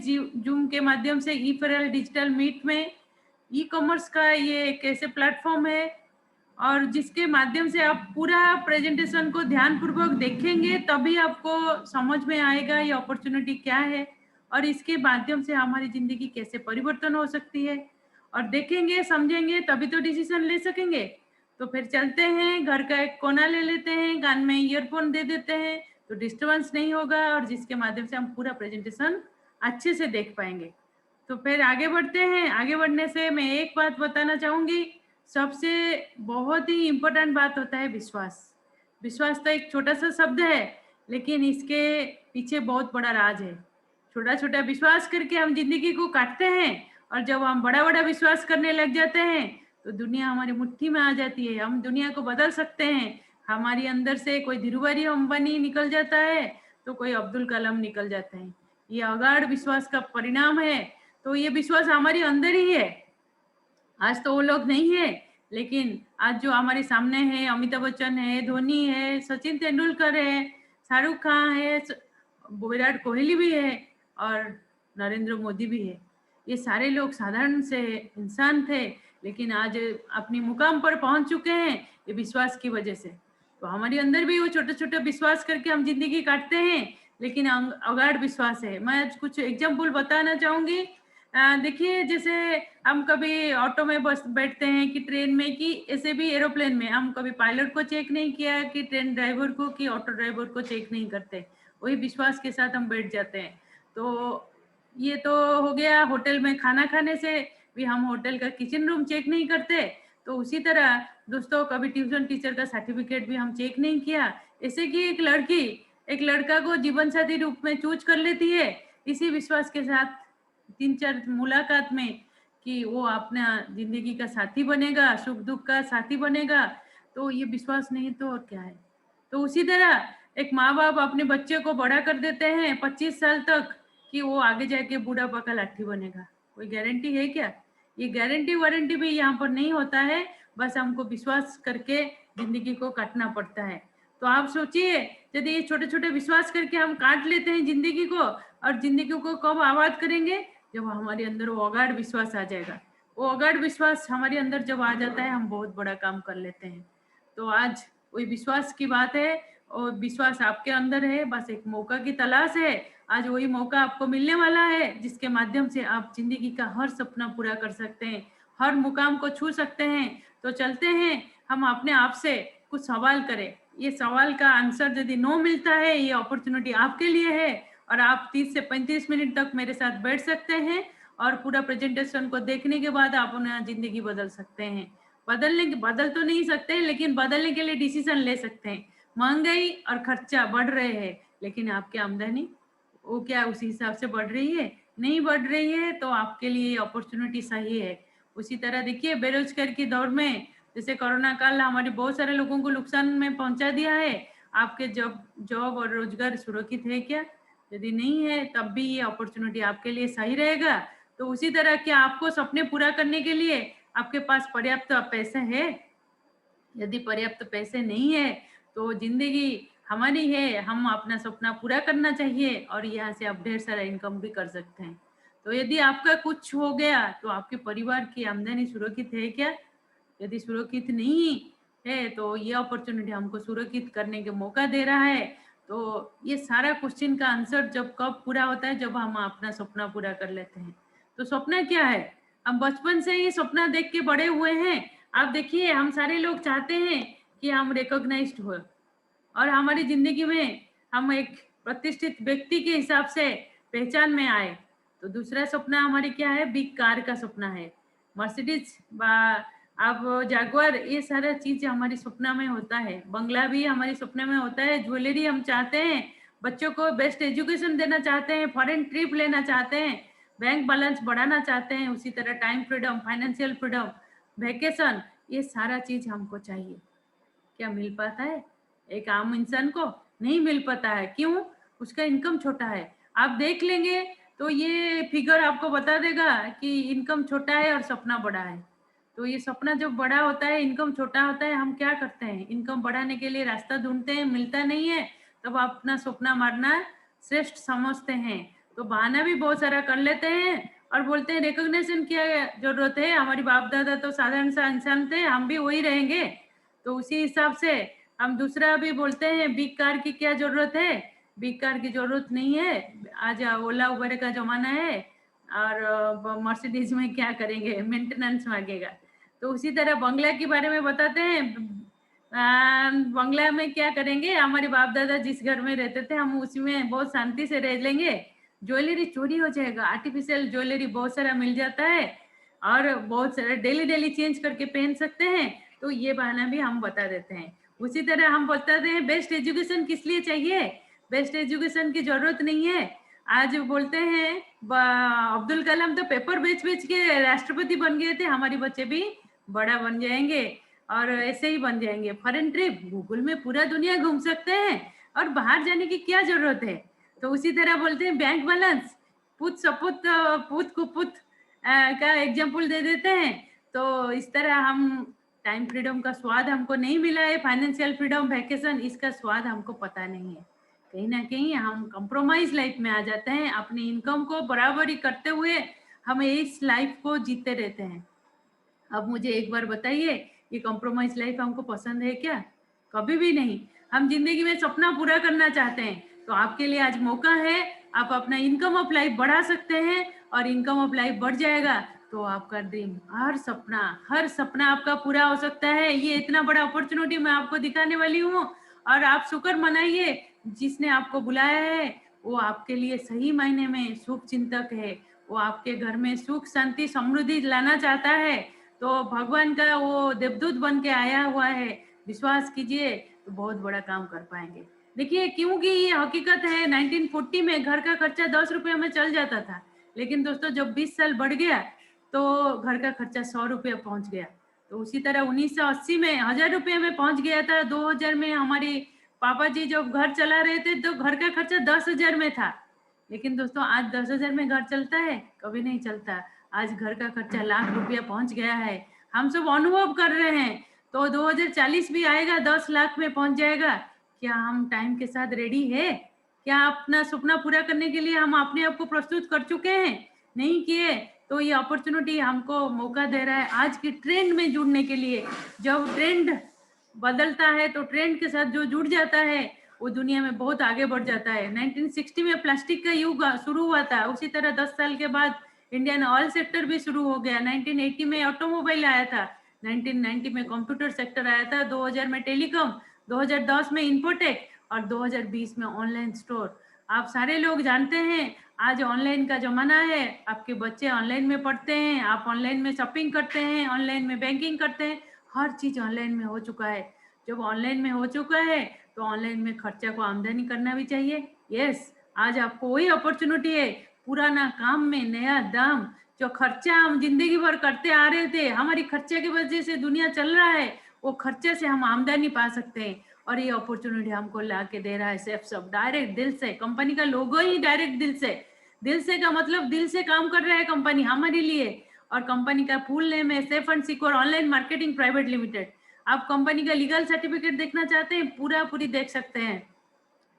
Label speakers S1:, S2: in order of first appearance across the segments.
S1: Zoom के माध्यम से ई फेरल डिजिटल मीट में ई कॉमर्स का ये एक ऐसे प्लेटफॉर्म है और जिसके माध्यम से आप पूरा प्रेजेंटेशन को ध्यानपूर्वक देखेंगे तभी आपको समझ में आएगा ये अपॉर्चुनिटी क्या है और इसके माध्यम से हमारी जिंदगी कैसे परिवर्तन हो सकती है। और देखेंगे समझेंगे तभी तो डिसीजन ले सकेंगे। तो फिर चलते हैं, घर का एक कोना ले लेते हैं, कान में ईयरफोन दे देते हैं तो डिस्टर्बेंस नहीं होगा और जिसके माध्यम से हम पूरा प्रेजेंटेशन अच्छे से देख पाएंगे। तो फिर आगे बढ़ते हैं। आगे बढ़ने से मैं एक बात बताना चाहूंगी, सबसे बहुत ही इम्पोर्टेंट बात होता है विश्वास। विश्वास तो एक छोटा सा शब्द है लेकिन इसके पीछे बहुत बड़ा राज है। छोटा छोटा विश्वास करके हम जिंदगी को काटते हैं और जब हम बड़ा बड़ा विश्वास करने लग जाते हैं तो दुनिया हमारी मुट्ठी में आ जाती है। हम दुनिया को बदल सकते हैं। हमारी अंदर से कोई धीरूभाई अंबानी निकल जाता है तो कोई अब्दुल कलाम निकल जाते हैं। ये अगाध विश्वास का परिणाम है। तो ये विश्वास हमारे अंदर ही है। आज तो वो लोग नहीं है लेकिन आज जो हमारे सामने है, अमिताभ बच्चन है, धोनी है, सचिन तेंदुलकर है, शाहरुख खान है, विराट कोहली भी है और नरेंद्र मोदी भी है। ये सारे लोग साधारण से इंसान थे लेकिन आज अपनी मुकाम पर पहुंच चुके हैं ये विश्वास की वजह से। तो हमारे अंदर भी वो छोटे छोटे विश्वास करके हम जिंदगी काटते हैं लेकिन अगाध विश्वास है। मैं आज कुछ एग्जाम्पल बताना चाहूंगी। देखिए, जैसे हम कभी ऑटो में बस बैठते हैं कि ट्रेन में कि ऐसे भी एरोप्लेन में हम कभी पायलट को चेक नहीं किया कि ट्रेन ड्राइवर को कि ऑटो ड्राइवर को चेक नहीं करते, वही विश्वास के साथ हम बैठ जाते हैं। तो ये तो हो गया होटल में खाना खाने से भी हम होटल का किचन रूम चेक नहीं करते। तो उसी तरह दोस्तों कभी ट्यूशन टीचर का सर्टिफिकेट भी हम चेक नहीं किया। ऐसे कि एक लड़की एक लड़का को जीवन साथी रूप में चूज कर लेती है इसी विश्वास के साथ 3-4 मुलाकात में कि वो अपना जिंदगी का साथी बनेगा, सुख दुख का साथी बनेगा। तो ये विश्वास नहीं तो और क्या है। तो उसी तरह एक माँ बाप अपने बच्चे को बड़ा कर देते हैं 25 साल तक कि वो आगे जाके बूढ़ापा का लाठी बनेगा। कोई गारंटी है क्या? ये गारंटी वारंटी भी यहाँ पर नहीं होता है। बस हमको विश्वास करके जिंदगी को काटना पड़ता है। तो आप सोचिए, यदि ये छोटे छोटे विश्वास करके हम काट लेते हैं जिंदगी को और जिंदगी को कब आबाद करेंगे? जब हमारे अंदर वो अगाध विश्वास आ जाएगा। वो अगाध विश्वास हमारे अंदर जब आ जाता है हम बहुत बड़ा काम कर लेते हैं। तो आज वही विश्वास की बात है और विश्वास आपके अंदर है, बस एक मौका की तलाश है। आज वही मौका आपको मिलने वाला है जिसके माध्यम से आप जिंदगी का हर सपना पूरा कर सकते हैं, हर मुकाम को छू सकते हैं। तो चलते हैं, हम अपने आप से कुछ सवाल करें। ये सवाल का आंसर यदि नो मिलता है, ये अपॉर्चुनिटी आपके लिए है और आप 30 से 35 मिनट तक मेरे साथ बैठ सकते हैं और पूरा प्रेजेंटेशन को देखने के बाद आप अपना जिंदगी बदल सकते हैं। बदल तो नहीं सकते लेकिन बदलने के लिए डिसीजन ले सकते हैं। महंगाई और खर्चा बढ़ रहे हैं लेकिन आपकी आमदनी वो क्या उसी हिसाब से बढ़ रही है? नहीं बढ़ रही है। तो आपके लिए अपॉर्चुनिटी सही है। उसी तरह देखिए, बेरोजगार के दौर में जैसे कोरोना काल हमारे बहुत सारे लोगों को नुकसान में पहुंचा दिया है। आपके जॉब और रोजगार सुरक्षित है क्या? यदि नहीं है तब भी ये अपॉर्चुनिटी आपके लिए सही रहेगा। तो उसी तरह क्या आपको सपने पूरा करने के लिए आपके पास पर्याप्त पैसे है? यदि पर्याप्त पैसे नहीं है तो जिंदगी हमारी है, हम अपना सपना पूरा करना चाहिए और यहाँ से आप ढेर सारा इनकम भी कर सकते हैं। तो यदि आपका कुछ हो गया तो आपके परिवार की आमदनी सुरक्षित है क्या? यदि सुरक्षित नहीं है तो ये अपॉर्चुनिटी हमको सुरक्षित करने के मौका दे रहा है। तो ये सारा क्वेश्चन का आंसर जब कब पूरा होता है? जब हम अपना सपना पूरा कर लेते हैं। तो सपना क्या है? हम बचपन से ही सपना देख के बड़े हुए हैं। आप देखिए, हम सारे लोग चाहते हैं कि हम रिकॉग्नाइज्ड हो और हमारी जिंदगी में हम एक प्रतिष्ठित व्यक्ति के हिसाब से पहचान में आए। तो दूसरा सपना हमारी क्या है? बिग कार का सपना है, मर्सिडीज अब जैगुआर, ये सारा चीज हमारी सपना में होता है। बंगला भी हमारी सपने में होता है। ज्वेलरी हम चाहते हैं, बच्चों को बेस्ट एजुकेशन देना चाहते हैं, फॉरेन ट्रिप लेना चाहते हैं, बैंक बैलेंस बढ़ाना चाहते हैं। उसी तरह time freedom, financial freedom, vacation, ये सारा चीज हमको चाहिए। क्या मिल पाता है एक आम इंसान को? नहीं मिल पाता है। क्यों? उसका इनकम छोटा है। आप देख लेंगे तो ये फिगर आपको बता देगा कि इनकम छोटा है और सपना बड़ा है। तो ये सपना जब बड़ा होता है, इनकम छोटा होता है, हम क्या करते हैं? इनकम बढ़ाने के लिए रास्ता ढूंढते हैं, मिलता नहीं है, तब आप अपना सपना मारना श्रेष्ठ समझते हैं। तो बहाना भी बहुत सारा कर लेते हैं और बोलते हैं रिकॉग्निशन की जरूरत है, हमारी बाप दादा तो साधारण सा इंसान थे, हम भी वही रहेंगे। तो उसी हिसाब से हम दूसरा भी बोलते हैं बिग कार की क्या जरूरत है, बिग कार की जरूरत नहीं है, आज ओला उबर का जमाना है। और मर्सिडीज में क्या करेंगे, मेंटेनेंस मांगेगा। तो उसी तरह बंगला के बारे में बताते हैं, बंगला में क्या करेंगे, हमारे बाप दादा जिस घर में रहते थे हम उसी में बहुत शांति से रह लेंगे, ज्वेलरी चोरी हो जाएगा, आर्टिफिशियल ज्वेलरी बहुत सारा मिल जाता है और बहुत सारा डेली डेली चेंज करके पहन सकते हैं। तो ये बहाना भी हम बता देते हैं। उसी तरह हम बताते हैं बेस्ट एजुकेशन किस लिए चाहिए, बेस्ट एजुकेशन की जरूरत नहीं है। आज बोलते हैं अब्दुल कलाम तो पेपर बेच बेच के राष्ट्रपति बन गए थे, हमारे बच्चे भी बड़ा बन जाएंगे और ऐसे ही बन जाएंगे। फॉरेन ट्रिप, गूगल में पूरा दुनिया घूम सकते हैं और बाहर जाने की क्या जरूरत है। तो उसी तरह बोलते हैं बैंक बैलेंस, पुत सपुत पुत कुपुत का एग्जाम्पल दे देते हैं। तो इस तरह हम टाइम फ्रीडम का स्वाद हमको नहीं मिला है, फाइनेंशियल फ्रीडम, वैकेशन, इसका स्वाद हमको पता नहीं है। कहीं ना कहीं हम कंप्रोमाइज लाइफ में आ जाते हैं, अपनी इनकम को बराबरी करते हुए हम इस लाइफ को जीते रहते हैं। अब मुझे एक बार बताइए, ये कॉम्प्रोमाइज लाइफ हमको पसंद है क्या? कभी भी नहीं। हम जिंदगी में सपना पूरा करना चाहते हैं तो आपके लिए आज मौका है, आप अपना इनकम ऑफ लाइफ बढ़ा सकते हैं और इनकम ऑफ लाइफ बढ़ जाएगा तो आपका ड्रीम, हर सपना आपका पूरा हो सकता है। ये इतना बड़ा अपॉर्चुनिटी मैं आपको दिखाने वाली हूँ और आप शुक्र मनाइए, जिसने आपको बुलाया है वो आपके लिए सही मायने में शुभ चिंतक है, वो आपके घर में सुख शांति समृद्धि लाना चाहता है। तो भगवान का वो देवदूत बन के आया हुआ है, विश्वास कीजिए तो बहुत बड़ा काम कर पाएंगे। देखिए, क्योंकि ये हकीकत है, 1940 में घर का खर्चा 10 रुपये में चल जाता था, लेकिन दोस्तों जब 20 साल बढ़ गया तो घर का खर्चा 100 रुपये पहुंच गया। तो उसी तरह 1980 में 1000 रुपये में पहुंच गया था। 2000 में हमारी पापा जी जब घर चला रहे थे तो घर का खर्चा 10,000 में था। लेकिन दोस्तों आज 10,000 में घर चलता है? कभी नहीं चलता। आज घर का खर्चा लाख रुपया पहुंच गया है, हम सब अनुभव कर रहे हैं। तो 2040 भी आएगा, 10 लाख में पहुंच जाएगा। क्या हम टाइम के साथ रेडी है? क्या अपना सपना पूरा करने के लिए हम अपने आप को प्रस्तुत कर चुके हैं? नहीं किए तो ये अपॉर्चुनिटी हमको मौका दे रहा है आज की ट्रेंड में जुड़ने के लिए। जब ट्रेंड बदलता है तो ट्रेंड के साथ जो जुड़ जाता है वो दुनिया में बहुत आगे बढ़ जाता है। 1960 में प्लास्टिक का युग शुरू हुआ था, उसी तरह 10 साल के बाद इंडियन ऑयल सेक्टर भी शुरू हो गया। 1980 में ऑटोमोबाइल आया था, 1990 में कंप्यूटर सेक्टर आया था, 2000 में टेलीकॉम, 2010 में इन्फोटेक और 2020 में ऑनलाइन स्टोर। आप सारे लोग जानते हैं आज ऑनलाइन का जमाना है, आपके बच्चे ऑनलाइन में पढ़ते हैं, आप ऑनलाइन में शॉपिंग करते हैं, ऑनलाइन में बैंकिंग करते हैं, हर चीज ऑनलाइन में हो चुका है। जब ऑनलाइन में हो चुका है तो ऑनलाइन में खर्चा को आमदनी करना भी चाहिए। यस, आज आपको वही अपॉर्चुनिटी है, पुराना काम में नया दाम। जो खर्चा हम जिंदगी भर करते आ रहे थे, हमारी खर्चे की वजह से दुनिया चल रहा है, वो खर्चे से हम आमदनी पा सकते हैं और ये अपॉर्चुनिटी हमको ला के दे रहा है सेफ सब डायरेक्ट दिल से। कंपनी का लोगो ही डायरेक्ट दिल से, दिल से का मतलब दिल से काम कर रहा है कंपनी हमारे लिए। और कंपनी का फुल नेम है safe and secure online marketing private limited. आप कंपनी का लीगल सर्टिफिकेट देखना चाहते हैं, पूरी देख सकते हैं,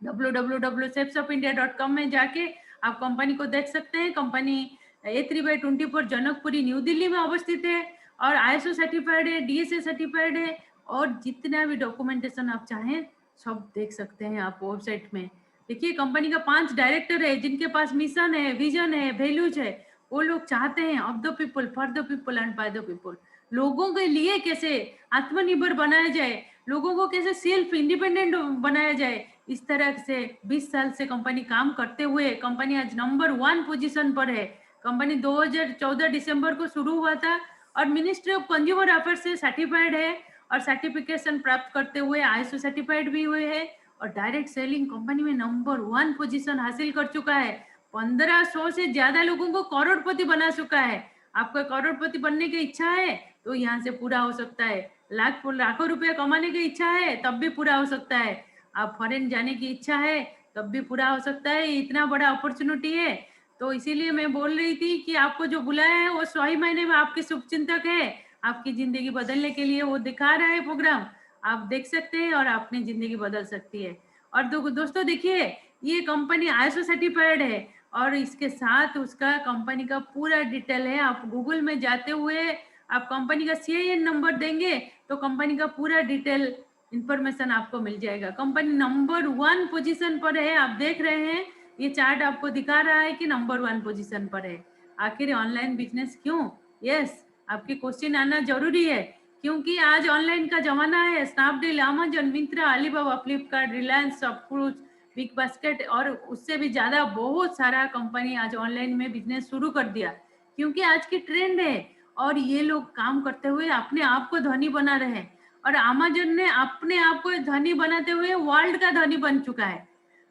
S1: www.safesofindia.com में जाके आप कंपनी को देख सकते हैं। Company A3/24 Janakpuri new Delhi में अवस्थित है और ISO सर्टिफाइड है, DSA सर्टिफाइड है और जितना भी डॉक्यूमेंटेशन आप चाहें सब देख सकते हैं आप वेबसाइट में। देखिए, कंपनी का 5 डायरेक्टर है जिनके पास मिशन है, विजन है, वैल्यूज है। वो लोग चाहते हैं of the people, for the people and by the people. लोगों के लिए कैसे आत्मनिर्भर बनाया जाए, लोगों को कैसे सेल्फ इंडिपेंडेंट बनाया जाए, इस तरह से 20 साल से कंपनी काम करते हुए कंपनी आज नंबर 1 पोजीशन पर है। कंपनी 2014 दिसंबर को शुरू हुआ था और मिनिस्ट्री ऑफ कंज्यूमर अफेयर्स से सर्टिफाइड है और सर्टिफिकेशन प्राप्त करते हुए ISO सर्टिफाइड भी हुए हैं और डायरेक्ट सेलिंग कंपनी में नंबर 1 पोजीशन हासिल कर चुका है। 1500 से ज्यादा लोगों को करोड़पति बना चुका है। आपका करोड़पति बनने की इच्छा है तो यहाँ से पूरा हो सकता है। लाखों रुपया कमाने की इच्छा है तब भी पूरा हो सकता है। आप फॉरेन जाने की इच्छा है तब भी पूरा हो सकता है। इतना बड़ा अपॉर्चुनिटी है। तो इसीलिए मैं बोल रही थी कि आपको जो बुलाया है वो सही मायने में आपके शुभचिंतक है, आपकी जिंदगी बदलने के लिए वो दिखा रहा है प्रोग्राम। आप देख सकते हैं और अपनी जिंदगी बदल सकती है। और दोस्तों देखिए, ये कंपनी ISO सर्टिफाइड है और इसके साथ उसका कंपनी का पूरा डिटेल है। आप गूगल में जाते हुए आप कंपनी का CIN नंबर देंगे तो कंपनी का पूरा डिटेल इंफॉर्मेशन आपको मिल जाएगा। कंपनी नंबर 1 पोजीशन पर है, आप देख रहे हैं ये चार्ट आपको दिखा रहा है कि नंबर 1 पोजीशन पर है। आखिर ऑनलाइन बिजनेस क्यों? यस, आपके क्वेश्चन आना जरूरी है, क्योंकि आज ऑनलाइन का जमाना है। Snapdeal, Amazon, Myntra, Alibaba, Flipkart, Reliance, सब कुछ, बिग बास्केट और उससे भी ज्यादा बहुत सारा कंपनी आज ऑनलाइन में बिजनेस शुरू कर दिया, क्योंकि आज की ट्रेंड है। और ये लोग काम करते हुए अपने आप को धनी बना रहे हैं, और अमेजन ने अपने आप को धनी बनाते हुए वर्ल्ड का धनी बन चुका है।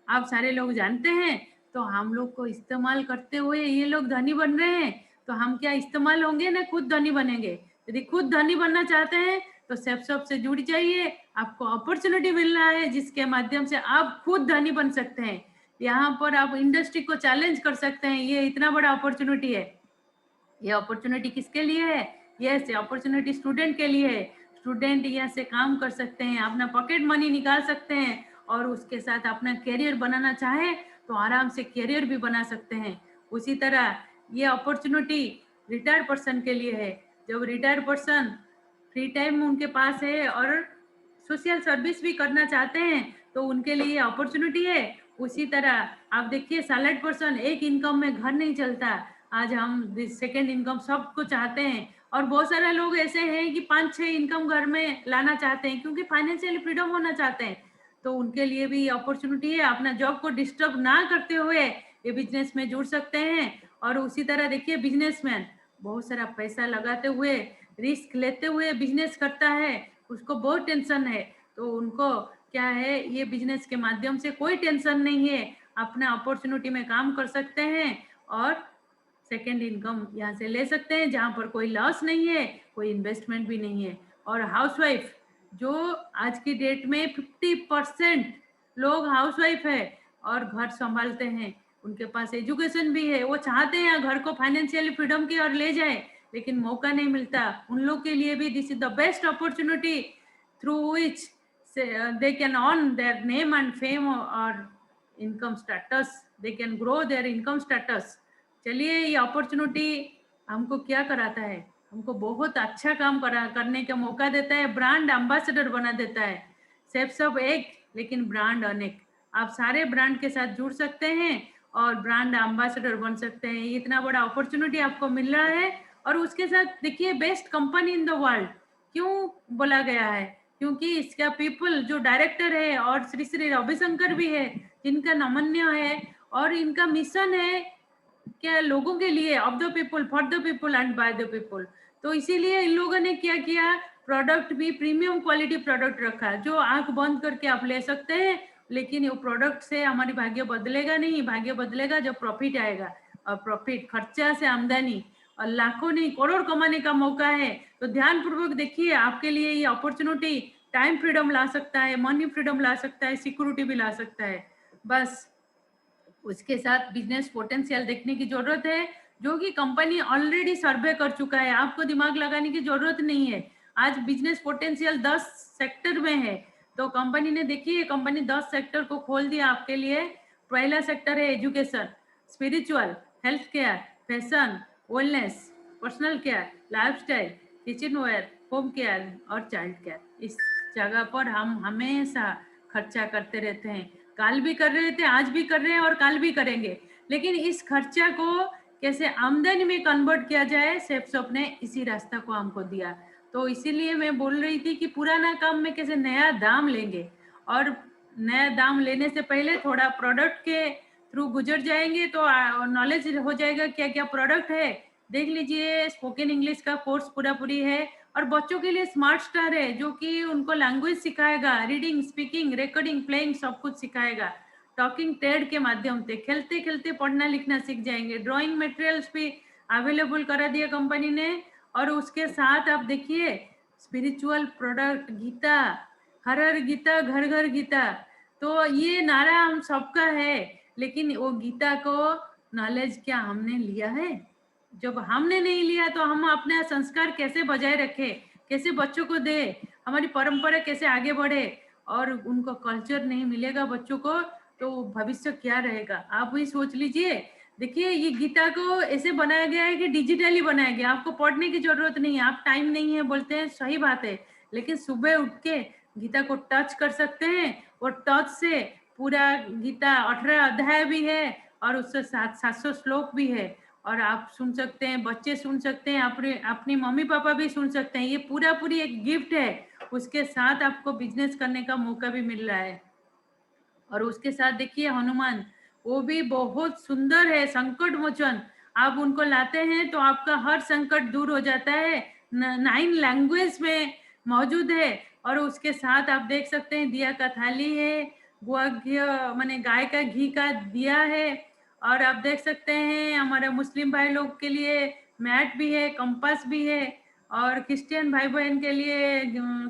S1: आप सारे लोग जानते हैं, तो हम लोग को इस्तेमाल करते हुए ये लोग धनी बन रहे हैं, तो हम क्या इस्तेमाल होंगे ना खुद धनी बनेंगे। यदि खुद धनी बनना चाहते हैं तो सेफशॉप से जुड़ जाइए, आपको अपॉर्चुनिटी मिल रहा है जिसके माध्यम से आप खुद धनी बन सकते हैं। यहाँ पर आप इंडस्ट्री को चैलेंज कर सकते हैं, ये इतना बड़ा अपॉर्चुनिटी है। ये अपॉर्चुनिटी किसके लिए है? यस, ये अपॉर्चुनिटी स्टूडेंट के लिए है। स्टूडेंट यहाँ से काम कर सकते हैं, अपना पॉकेट मनी निकाल सकते हैं, और उसके साथ अपना करियर बनाना चाहे तो आराम से करियर भी बना सकते हैं। उसी तरह ये अपॉर्चुनिटी रिटायर्ड पर्सन के लिए है। जब रिटायर्ड पर्सन फ्री टाइम उनके पास है और सोशल सर्विस भी करना चाहते हैं तो उनके लिए अपॉर्चुनिटी है। उसी तरह आप देखिए, सैलरीड पर्सन एक इनकम में घर नहीं चलता। आज हम सेकेंड इनकम सबको चाहते हैं, और बहुत सारे लोग ऐसे हैं कि 5-6 इनकम घर में लाना चाहते हैं, क्योंकि फाइनेंशियल फ्रीडम होना चाहते हैं। तो उनके लिए भी अपॉर्चुनिटी है, अपना जॉब को डिस्टर्ब ना करते हुए ये बिजनेस में जुड़ सकते हैं। और उसी तरह देखिए, बिजनेसमैन बहुत सारा पैसा लगाते हुए, रिस्क लेते हुए बिजनेस करता है, उसको बहुत टेंशन है। तो उनको क्या है, ये बिजनेस के माध्यम से कोई टेंशन नहीं है, अपना अपॉर्चुनिटी में काम कर सकते हैं और सेकेंड इनकम यहाँ से ले सकते हैं, जहाँ पर कोई लॉस नहीं है, कोई इन्वेस्टमेंट भी नहीं है। और हाउसवाइफ, जो आज की डेट में 50% लोग हाउसवाइफ है और घर संभालते हैं, उनके पास एजुकेशन भी है, वो चाहते हैं घर को फाइनेंशियली फ्रीडम की ओर ले जाए, लेकिन मौका नहीं मिलता। उन लोग के लिए भी this is the best opportunity through which they can earn their name and fame or income status, they can grow their income status। चलिए, ये अपॉर्चुनिटी हमको क्या कराता है, हमको बहुत अच्छा काम करने का मौका देता है, ब्रांड एम्बेसडर बना देता है। सेफ सब एक, लेकिन ब्रांड अनेक। आप सारे ब्रांड के साथ जुड़ सकते हैं और ब्रांड एम्बेसडर बन सकते हैं। इतना बड़ा अपॉर्चुनिटी आपको मिल रहा है। और उसके साथ देखिए, best company in the world क्यों बोला गया है? क्योंकि इसका पीपल जो डायरेक्टर है और श्री श्री रविशंकर भी है, जिनका नमन्य है, और इनका मिशन है क्या, लोगों के लिए, of the people, for the people and by the people. तो इसीलिए इन लोगों ने क्या किया, प्रोडक्ट भी प्रीमियम क्वालिटी प्रोडक्ट रखा, जो आंख बंद करके आप ले सकते हैं। लेकिन वो प्रोडक्ट से हमारी भाग्य बदलेगा नहीं, भाग्य बदलेगा जब प्रॉफिट आएगा। और प्रॉफिट, खर्चा से आमदनी, और लाखों नहीं करोड़ कमाने का मौका है। तो ध्यान पूर्वक देखिए, आपके लिए ये अपॉर्चुनिटी टाइम फ्रीडम ला सकता है, मनी फ्रीडम ला सकता है, सिक्योरिटी भी ला सकता है। बस उसके साथ बिजनेस पोटेंशियल देखने की जरूरत है, जो कि कंपनी ऑलरेडी सर्वे कर चुका है। आपको दिमाग लगाने की जरूरत नहीं है। आज बिजनेस पोटेंशियल 10 सेक्टर में है, तो कंपनी ने देखिए, कंपनी 10 सेक्टर को खोल दिया आपके लिए। पहला सेक्टर है education, spiritual, health care, fashion, wellness, personal care, lifestyle, kitchenware, home care और चाइल्ड केयर। इस जगह पर हम हमेशा खर्चा करते रहते हैं, कल भी कर रहे थे, आज भी कर रहे हैं और कल भी करेंगे। लेकिन इस खर्चा को कैसे आमदनी में कन्वर्ट किया जाए, सेफशॉप ने इसी रास्ता को हमको दिया। तो इसीलिए मैं बोल रही थी कि पुराना काम में कैसे नया दाम लेंगे, और नया दाम लेने से पहले थोड़ा प्रोडक्ट के थ्रू गुजर जाएंगे तो नॉलेज हो जाएगा क्या क्या प्रोडक्ट है। देख लीजिए, स्पोकन इंग्लिश का कोर्स पूरा पूरी है, और बच्चों के लिए स्मार्ट स्टार है, जो कि उनको लैंग्वेज सिखाएगा, रीडिंग, स्पीकिंग, रिकॉर्डिंग, प्लेइंग सब कुछ सिखाएगा। टॉकिंग टेड के माध्यम से खेलते खेलते पढ़ना लिखना सीख जाएंगे। ड्राइंग मटेरियल्स भी अवेलेबल करा दिया कंपनी ने। और उसके साथ आप देखिए, स्पिरिचुअल प्रोडक्ट, गीता, हर हर गीता, घर घर गीता। तो ये नारा हम सबका है, लेकिन वो गीता को नॉलेज क्या हमने लिया है? जब हमने नहीं लिया तो हम अपना संस्कार कैसे बजाय रखे, कैसे बच्चों को दे, हमारी परंपरा कैसे आगे बढ़े? और उनको कल्चर नहीं मिलेगा बच्चों को, तो भविष्य क्या रहेगा? आप भी सोच लीजिए। देखिए ये गीता को ऐसे बनाया गया है कि डिजिटली बनाया गया, आपको पढ़ने की जरूरत नहीं है। आप टाइम नहीं है बोलते हैं, सही बात है, लेकिन सुबह उठ के गीता को टच कर सकते हैं और टच से पूरा गीता 18 अध्याय भी है और उससे 700 श्लोक भी है, और आप सुन सकते हैं, बच्चे सुन सकते हैं, अपने अपनी मम्मी पापा भी सुन सकते हैं। ये पूरा पूरी एक गिफ्ट है, उसके साथ आपको बिजनेस करने का मौका भी मिल रहा है। और उसके साथ देखिए हनुमान, वो भी बहुत सुंदर है, संकट मोचन। आप उनको लाते हैं तो आपका हर संकट दूर हो जाता है। 9 लैंग्वेज में मौजूद है। और उसके साथ आप देख सकते हैं दिया का थाली है, गुआ घी माने गाय का घी का दिया है। और आप देख सकते हैं हमारे मुस्लिम भाई लोग के लिए मैट भी है, कंपास भी है, और क्रिश्चियन भाई बहन के लिए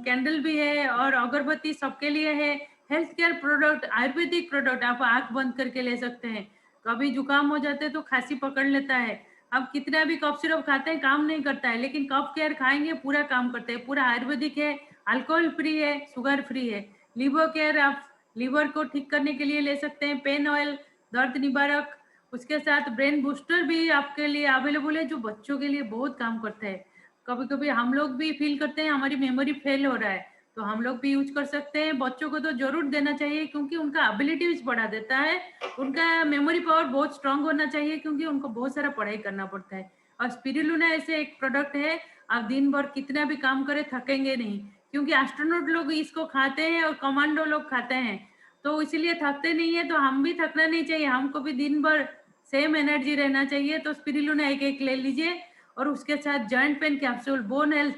S1: कैंडल भी है, और अगरबत्ती सबके लिए है। Health care product, Ayurvedic product आप आंख बंद करके ले सकते हैं। कभी जुकाम हो जाते तो खांसी पकड़ लेता है, आप कितना भी कफ सिरप खाते हैं काम नहीं करता है, लेकिन कफ केयर खाएंगे पूरा काम करते हैं। पूरा आयुर्वेदिक है, अल्कोहल फ्री है, शुगर फ्री है। लिवर केयर आप लीवर को ठीक करने के लिए ले सकते हैं, पेन ऑयल, दर्द निवारक। उसके साथ ब्रेन बूस्टर भी आपके लिए अवेलेबल है, जो बच्चों के लिए बहुत काम करता है। कभी कभी हम लोग भी फील करते हैं हमारी मेमोरी फेल हो रहा है, तो हम लोग भी यूज कर सकते हैं। बच्चों को तो जरूर देना चाहिए, क्योंकि उनका एबिलिटीज बढ़ा देता है, उनका मेमोरी पावर बहुत स्ट्रांग होना चाहिए, क्योंकि उनको बहुत सारा पढ़ाई करना पड़ता है। और स्पिरुलिना ऐसे एक प्रोडक्ट है, आप दिन भर कितना भी काम करें थकेंगे नहीं, क्योंकि एस्ट्रोनॉट लोग इसको खाते हैं और कमांडो लोग खाते हैं, तो इसीलिए थकते नहीं है। तो हम भी थकना नहीं चाहिए, हमको भी दिन भर सेम एनर्जी रहना चाहिए। तो स्पिरुलिना एक एक ले लीजिए। और उसके साथ joint pain capsule, bone health,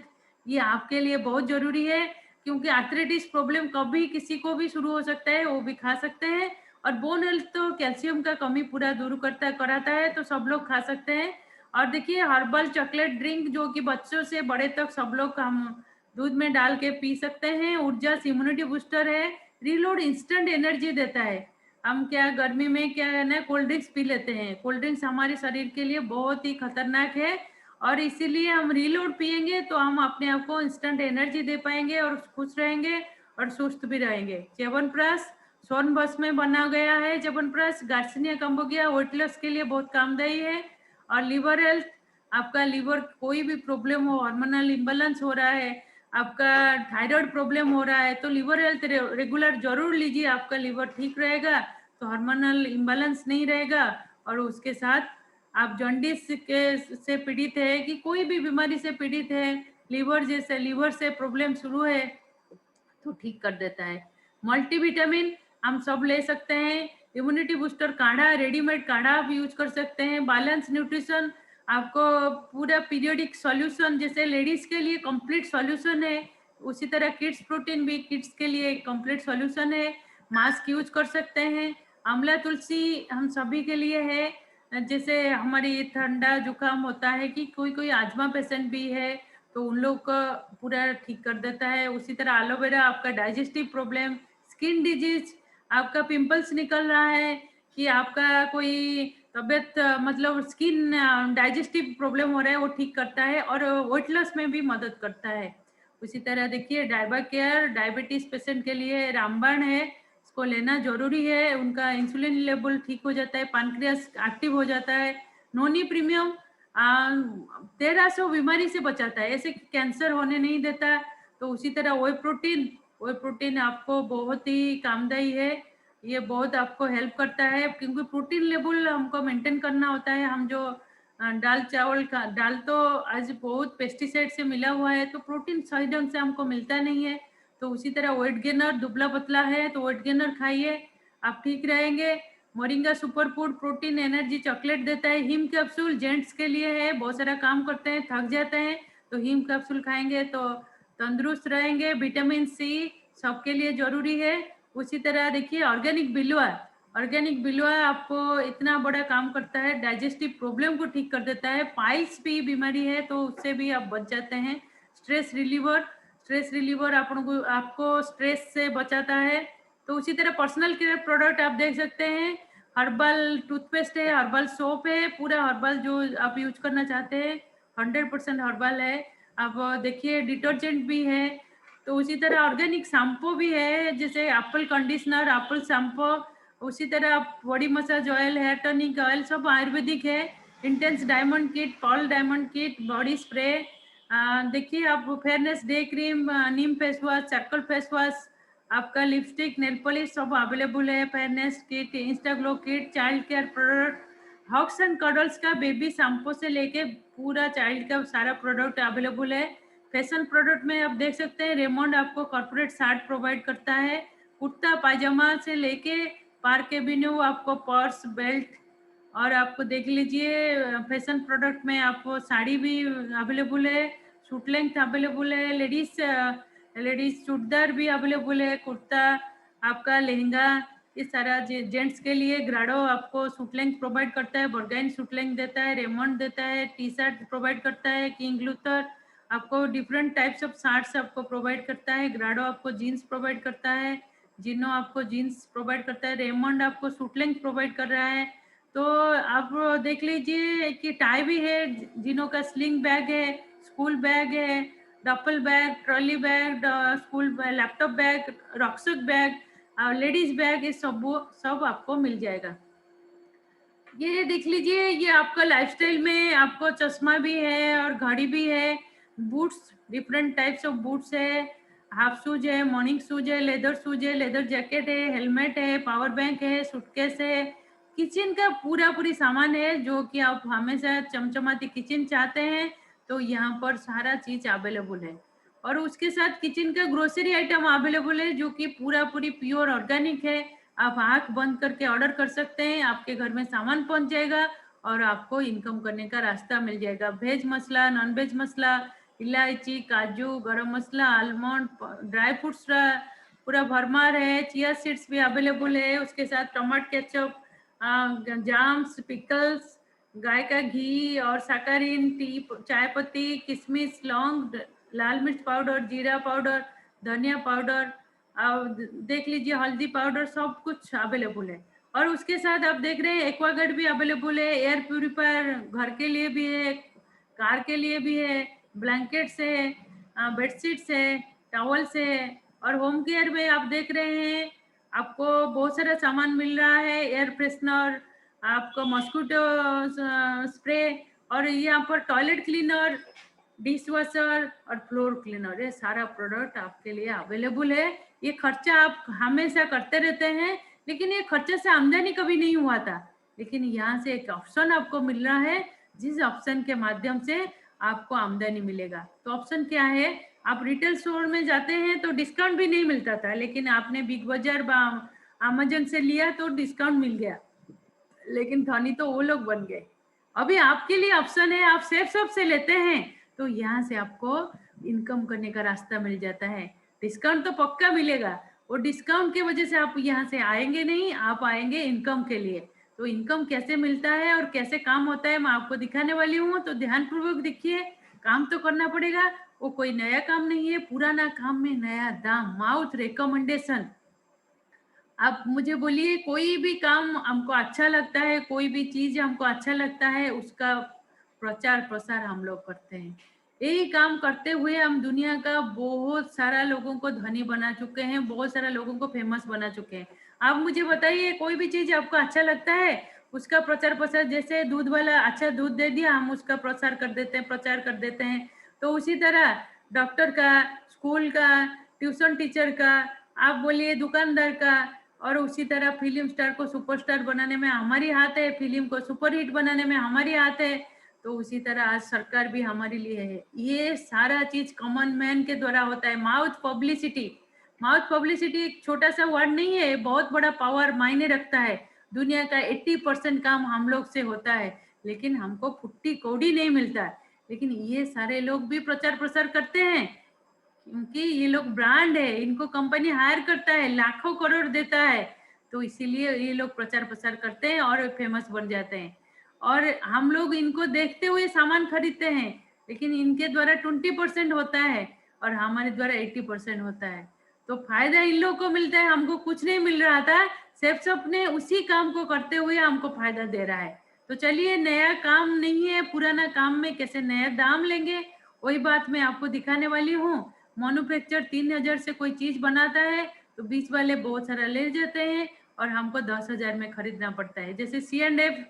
S1: ये आपके लिए बहुत जरूरी है, क्योंकि आर्थराइटिस प्रॉब्लम कभी किसी को भी शुरू हो सकता है, वो भी खा सकते हैं। और बोन हेल्थ तो कैल्शियम का कमी पूरा दूर कराता है, तो सब लोग खा सकते हैं। और देखिए हर्बल चॉकलेट ड्रिंक, जो कि बच्चों से बड़े तक सब लोग हम दूध में डाल के पी सकते हैं। ऊर्जा इम्यूनिटी बूस्टर है, रीलोड इंस्टेंट एनर्जी देता है। हम क्या गर्मी में क्या है ना, कोल्ड ड्रिंक्स पी लेते हैं, कोल्ड ड्रिंक्स हमारे शरीर के लिए बहुत ही खतरनाक है, और इसीलिए हम रीलोड पियेंगे तो हम अपने आप को इंस्टेंट एनर्जी दे पाएंगे और खुश रहेंगे और सुस्त भी रहेंगे। च्यवनप्राश सोनबस में बना गया है। च्यवनप्राश गार्सिनिया कंबोगिया वेट लॉस के लिए बहुत कामदायी है। और लीवर हेल्थ, आपका लीवर कोई भी प्रॉब्लम हो, हार्मोनल इम्बैलेंस हो रहा है, आपका थायराइड प्रॉब्लम हो रहा है, तो लीवर हेल्थ रेगुलर जरूर लीजिए, आपका लीवर ठीक रहेगा, तो हार्मोनल इम्बैलेंस नहीं रहेगा। और उसके साथ आप जॉन्डिस के से पीड़ित है कि कोई भी बीमारी से पीड़ित है, लीवर जैसे लीवर से प्रॉब्लम शुरू है तो ठीक कर देता है। मल्टीविटामिन हम सब ले सकते हैं। इम्यूनिटी बूस्टर काढ़ा, रेडीमेड काढ़ा आप यूज कर सकते हैं। बैलेंस न्यूट्रिशन, आपको पूरा पीरियोडिक सॉल्यूशन, जैसे लेडीज के लिए कंप्लीट सॉल्यूशन है, उसी तरह किड्स प्रोटीन भी किड्स के लिए कंप्लीट सॉल्यूशन है। मास्क यूज कर सकते हैं। आंवला तुलसी हम सभी के लिए है, जैसे हमारी ठंडा जुकाम होता है कि कोई कोई आजमा पेशेंट भी है, तो उन लोग का पूरा ठीक कर देता है। उसी तरह एलोवेरा आपका डाइजेस्टिव प्रॉब्लम, स्किन डिजीज, आपका पिंपल्स निकल रहा है कि आपका कोई तबियत मतलब स्किन डाइजेस्टिव प्रॉब्लम हो रहा है, वो ठीक करता है और वेट लॉस में भी मदद करता है। उसी तरह देखिए डायबा केयर, डायबिटीज पेशेंट के लिए रामबाण है, इसको लेना जरूरी है, उनका इंसुलिन लेवल ठीक हो जाता है, पैनक्रियास एक्टिव हो जाता है। नोनी प्रीमियम 1300 बीमारी से बचाता है, ऐसे कैंसर होने नहीं देता। तो उसी तरह वो प्रोटीन आपको बहुत ही कामदायी है, ये बहुत आपको हेल्प करता है, क्योंकि प्रोटीन लेवल हमको मेंटेन करना होता है। हम जो दाल चावल का दाल तो आज बहुत पेस्टिसाइड से मिला हुआ है, तो प्रोटीन सही ढंग से हमको मिलता नहीं है। तो उसी तरह वेट गेनर, दुबला पतला है तो वेट गेनर खाइए, आप ठीक रहेंगे। Moringa super food protein energy chocolate देता है। हिम कैप्सूल जेंट्स के लिए है, बहुत सारा काम करते हैं थक जाते हैं, तो हिम कैप्सूल खाएंगे तो तंदुरुस्त रहेंगे। विटामिन सी सबके लिए जरूरी है। उसी तरह देखिए ऑर्गेनिक बिलवा आपको इतना बड़ा काम करता है, डाइजेस्टिव प्रॉब्लम को ठीक कर देता है। पाइल्स भी बीमारी है तो उससे भी आप बच जाते हैं। स्ट्रेस रिलीवर आपको स्ट्रेस से बचाता है। तो उसी तरह पर्सनल केयर प्रोडक्ट आप देख सकते हैं, हर्बल टूथपेस्ट है, हर्बल सोप है, पूरा हर्बल जो आप यूज करना चाहते हैं 100% हर्बल है। अब देखिए डिटर्जेंट भी है। तो उसी तरह ऑर्गेनिक शैम्पू भी है, जैसे एप्पल कंडीशनर, एप्पल शैम्पू, उसी तरह body massage oil, hair tonic oil सब आयुर्वेदिक है। इंटेंस डायमंड किट, पॉल डायमंड किट, बॉडी स्प्रे, देखिए आप फेयरनेस डे क्रीम, नीम face wash, charcoal face wash, आपका लिपस्टिक, नेल पॉलिश सब अवेलेबल है। Fairness kit, insta glow kit, child care product, hugs and cuddles का बेबी शैम्पू से लेके पूरा चाइल्ड का सारा प्रोडक्ट अवेलेबल है। फैशन प्रोडक्ट में आप देख सकते हैं रेमंड आपको कॉर्पोरेट शर्ट प्रोवाइड करता है, कुर्ता पायजामा से लेके पार्क एवेन्यू आपको पर्स, बेल्ट, और आपको देख लीजिए फैशन प्रोडक्ट में आपको साड़ी भी अवेलेबल है, सूट लेंथ अवेलेबल है, लेडीज चूड़दार भी अवेलेबल है, कुर्ता, आपका लहंगा, इस सारा जेंट्स के लिए ग्राडो आपको सूट लेंथ प्रोवाइड करता है, बर्गाइन सूट लेंथ देता है, रेमंड देता है, टी शर्ट प्रोवाइड करता है, किंग लूथर आपको डिफरेंट टाइप्स ऑफ शर्ट्स आपको प्रोवाइड करता है, ग्राडो आपको जीन्स प्रोवाइड करता है, जिनो आपको जीन्स प्रोवाइड करता है, रेमंड आपको सूट लेंथ प्रोवाइड कर रहा है। तो आप देख लीजिए कि टाई भी है, जिनो का स्लिंग बैग है, स्कूल बैग है, duffel bag, trolley bag, school laptop bag, rucksack bag, ladies bag, ये सब आपको मिल जाएगा। ये देख लीजिए, ये आपका लाइफस्टाइल में आपको चश्मा भी है और घड़ी भी है, boots, different types of boots है, हाफ शूज है, मॉर्निंग शूज है, लेदर जैकेट है, हेलमेट है, पावर बैंक है, सूटकेस है, किचन का पूरी सामान है। जो कि आप हमेशा चमचमाती किचन चाहते हैं तो यहाँ पर सारा चीज अवेलेबल है। और उसके साथ किचन का ग्रोसरी आइटम अवेलेबल है जो कि पूरी प्योर ऑर्गेनिक है। आप आंख बंद करके ऑर्डर कर सकते हैं, आपके घर में सामान पहुंच जाएगा और आपको इनकम करने का रास्ता मिल जाएगा। वेज मसाला, नॉन वेज मसाला, इलायची, काजू, गरम मसाला, आलमंड, ड्राई फ्रूट्स पूरा भरमार है, चिया सीड्स भी अवेलेबल है। उसके साथ टमाटर केचप, जाम्स, पिकल्स, गाय का घी और साकारीन, टी, चाय पत्ती, किशमिश, लौंग, लाल मिर्च पाउडर, जीरा पाउडर, धनिया पाउडर, देख लीजिए हल्दी पाउडर, सब कुछ अवेलेबल है। और उसके साथ आप देख रहे हैं एक्वागार्ड भी अवेलेबल है, एयर प्यूरिफायर घर के लिए भी है, कार के लिए भी है, ब्लैंकेट्स है, बेडशीट्स है, टॉवल्स है। और होम केयर में आप देख रहे हैं आपको बहुत सारा सामान मिल रहा है, एयर फ्रेशनर, आपको मॉस्किटो स्प्रे, और यहाँ पर टॉयलेट क्लीनर, डिश वॉशर और फ्लोर क्लीनर, ये सारा प्रोडक्ट आपके लिए अवेलेबल है। ये खर्चा आप हमेशा करते रहते हैं, लेकिन ये खर्चे से आमदनी कभी नहीं हुआ था, लेकिन यहाँ से एक ऑप्शन आपको मिल रहा है जिस ऑप्शन के माध्यम से आपको आमदनी मिलेगा। तो ऑप्शन क्या है, आप रिटेल स्टोर में जाते हैं तो डिस्काउंट भी नहीं मिलता था, लेकिन आपने बिग बाजार अमेजन से लिया तो डिस्काउंट मिल गया, लेकिन धनी तो वो लोग बन गए। अभी आपके लिए ऑप्शन है, आप सेफ शॉप से लेते हैं तो यहाँ से आपको इनकम करने का रास्ता मिल जाता है। डिस्काउंट तो पक्का मिलेगा, और डिस्काउंट की वजह से आप यहाँ से आएंगे नहीं, आप आएंगे इनकम के लिए। तो इनकम कैसे मिलता है और कैसे काम होता है मैं आपको दिखाने वाली हूँ, तो ध्यान पूर्वक देखिए। काम तो करना पड़ेगा, वो कोई नया काम नहीं है, पुराना काम में नया दाम, माउथ रिकमेंडेशन। आप मुझे बोलिए, कोई भी काम हमको अच्छा लगता है, कोई भी चीज हमको अच्छा लगता है, उसका प्रचार प्रसार हम लोग करते हैं। यही काम करते हुए हम दुनिया का बहुत सारा लोगों को धनी बना चुके हैं, बहुत सारा लोगों को फेमस बना चुके हैं। आप मुझे बताइए, कोई भी चीज आपको अच्छा लगता है, उसका प्रचार प्रसार, जैसे दूध वाला अच्छा दूध दे दिया, हम उसका प्रसार कर देते हैं, प्रचार कर देते हैं। तो उसी तरह डॉक्टर का, स्कूल का, ट्यूशन टीचर का, आप बोलिए दुकानदार का, और उसी तरह फिल्म स्टार को सुपरस्टार बनाने में हमारी हाथ है, फिल्म को सुपरहिट बनाने में हमारी हाथ है। तो उसी तरह आज सरकार भी हमारे लिए है। ये सारा चीज कॉमन मैन के द्वारा होता है। माउथ पब्लिसिटी, माउथ पब्लिसिटी एक छोटा सा वर्ड नहीं है, बहुत बड़ा पावर मायने रखता है। दुनिया का 80% काम हम लोग से होता है, लेकिन हमको फुट्टी कौड़ी नहीं मिलता है। लेकिन ये सारे लोग भी प्रचार प्रसार करते हैं, क्योंकि ये लोग ब्रांड है, इनको कंपनी हायर करता है, लाखों करोड़ देता है, तो इसीलिए ये लोग प्रचार प्रसार करते हैं और फेमस बन जाते हैं। और हम लोग इनको देखते हुए सामान खरीदते हैं, लेकिन इनके द्वारा 20% होता है और हमारे द्वारा 80% होता है। तो फायदा इन लोगों को मिलता है, हमको कुछ नहीं मिल रहा था। सिर्फ अपने उसी काम को करते हुए हमको फायदा दे रहा है। तो चलिए, नया काम नहीं है, पुराना काम में कैसे नया दाम लेंगे, वही बात मैं आपको दिखाने वाली हूँ। मैन्युफैक्चर 3000 से कोई चीज बनाता है तो बीच वाले बहुत सारा ले जाते हैं, और हमको 10,000 में खरीदना पड़ता है। जैसे C&F,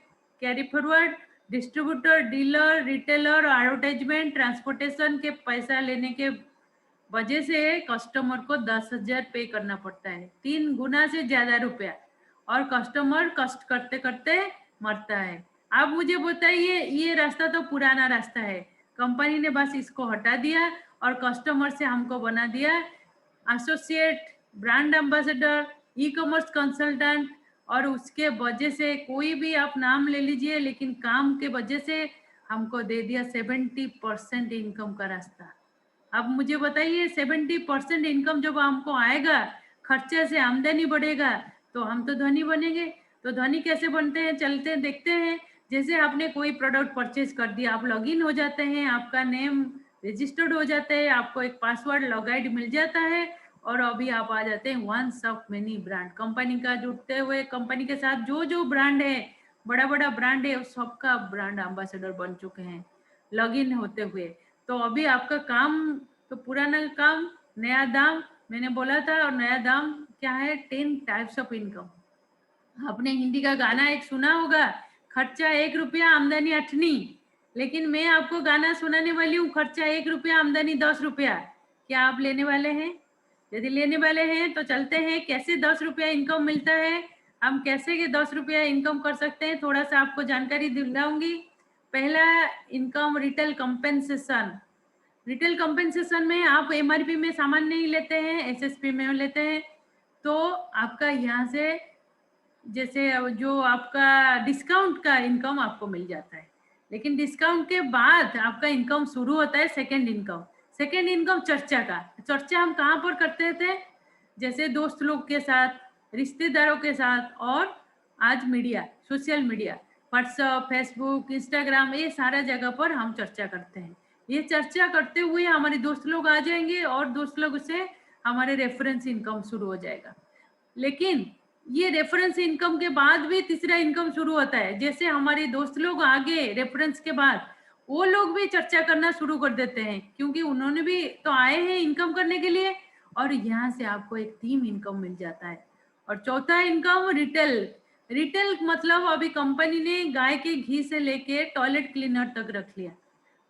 S1: carry forward, distributor, dealer, retailer, advertisement, transportation के पैसा लेने के वजह से कस्टमर को 10,000 पे करना पड़ता है, 3 गुना से ज्यादा रुपया, और कस्टमर कष्ट करते करते मरता है। आप मुझे बताइए, ये रास्ता तो पुराना रास्ता है, कंपनी ने बस इसको हटा दिया और कस्टमर से हमको बना दिया associate, brand ambassador, e commerce consultant, और उसके वजह से कोई भी आप नाम ले लीजिए, लेकिन काम के वजह से हमको दे दिया 70% इनकम का रास्ता। अब मुझे बताइए 70% इनकम जब हमको आएगा, खर्चे से आमदनी बढ़ेगा, तो हम तो धनी बनेंगे। तो धनी कैसे बनते हैं, चलते हैं देखते हैं। जैसे आपने कोई प्रोडक्ट परचेज कर दिया, आप लॉगिन हो जाते हैं, आपका नेम रजिस्टर्ड हो जाता है, आपको एक पासवर्ड लॉग आईडी मिल जाता है, और अभी आप आ जाते हैं ones of many brand. Company का जुड़ते हुए, कंपनी के साथ जो जो ब्रांड है, बड़ा बड़ा ब्रांड है, उस सबका ब्रांड एम्बेसडर बन चुके हैं लॉगिन होते हुए। तो अभी आपका काम तो पुराना काम, नया दाम मैंने बोला था, और नया दाम क्या है, 10 टाइप्स ऑफ इनकम। आपने हिंदी का गाना एक सुना होगा, खर्चा 1 रुपया आमदनी 8नी। लेकिन मैं आपको गाना सुनाने वाली हूँ, खर्चा 1 रुपया आमदनी 10 रुपया। क्या आप लेने वाले हैं? यदि लेने वाले हैं तो चलते हैं, कैसे 10 रुपया इनकम मिलता है, हम कैसे के 10 रुपया इनकम कर सकते हैं, थोड़ा सा आपको जानकारी दिलाऊंगी। पहला income, retail compensation. Retail compensation में आप MRP में सामान नहीं लेते हैं, SSP में लेते हैं, तो आपका यहाँ से जैसे जो आपका डिस्काउंट का इनकम आपको मिल जाता है। लेकिन डिस्काउंट के बाद आपका इनकम शुरू होता है सेकंड इनकम। सेकंड इनकम चर्चा का। चर्चा हम कहाँ पर करते थे? जैसे दोस्त लोग के साथ, रिश्तेदारों के साथ, और आज media, social media, WhatsApp, Facebook, Instagram, ये सारा जगह पर हम चर्चा करते हैं। ये चर्चा करते हुए हमारे दोस्त लोग आ जाएंगे, और दोस्त लोग से हमारे रेफरेंस इनकम शुरू हो जाएगा। लेकिन ये रेफरेंस इनकम के बाद भी तीसरा इनकम शुरू होता है। जैसे हमारे दोस्त लोग आगे रेफरेंस के बाद, वो लोग भी चर्चा करना शुरू कर देते हैं, क्योंकि उन्होंने भी तो आए हैं इनकम करने के लिए, और यहाँ से आपको एक टीम इनकम मिल जाता है। और चौथा इनकम, रिटेल। रिटेल मतलब अभी कंपनी ने गाय के घी से लेके टॉयलेट क्लीनर तक रख लिया,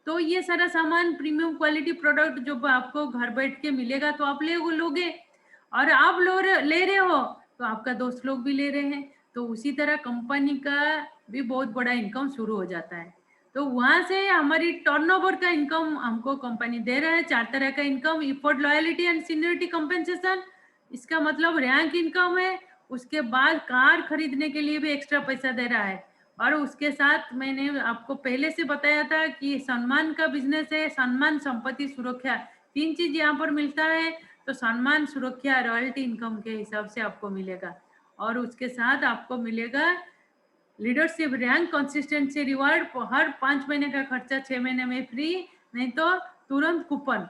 S1: तो ये सारा सामान प्रीमियम क्वालिटी प्रोडक्ट जो आपको घर बैठ के मिलेगा, तो आप लोगे, और आप ले रहे हो तो आपका दोस्त लोग भी ले रहे हैं, तो उसी तरह कंपनी का भी बहुत बड़ा इनकम शुरू हो जाता है। तो वहां से हमारी टर्नओवर का इनकम हमको कंपनी दे रहा है। 4 तरह का income, effort, loyalty and seniority compensation. इसका मतलब रैंक इनकम है। उसके बाद कार खरीदने के लिए भी एक्स्ट्रा पैसा दे रहा है, और उसके साथ मैंने आपको पहले से बताया था कि सम्मान का बिजनेस है, सम्मान, संपत्ति, सुरक्षा, 3 चीज यहाँ पर मिलता है। तो सम्मान, सुरक्षा, रॉयल्टी इनकम के हिसाब से आपको मिलेगा, और उसके साथ आपको मिलेगा लीडरशिप रैंक, कंसिस्टेंसी रिवार्ड, हर 5 महीने का खर्चा 6 महीने में फ्री, नहीं तो तुरंत कूपन,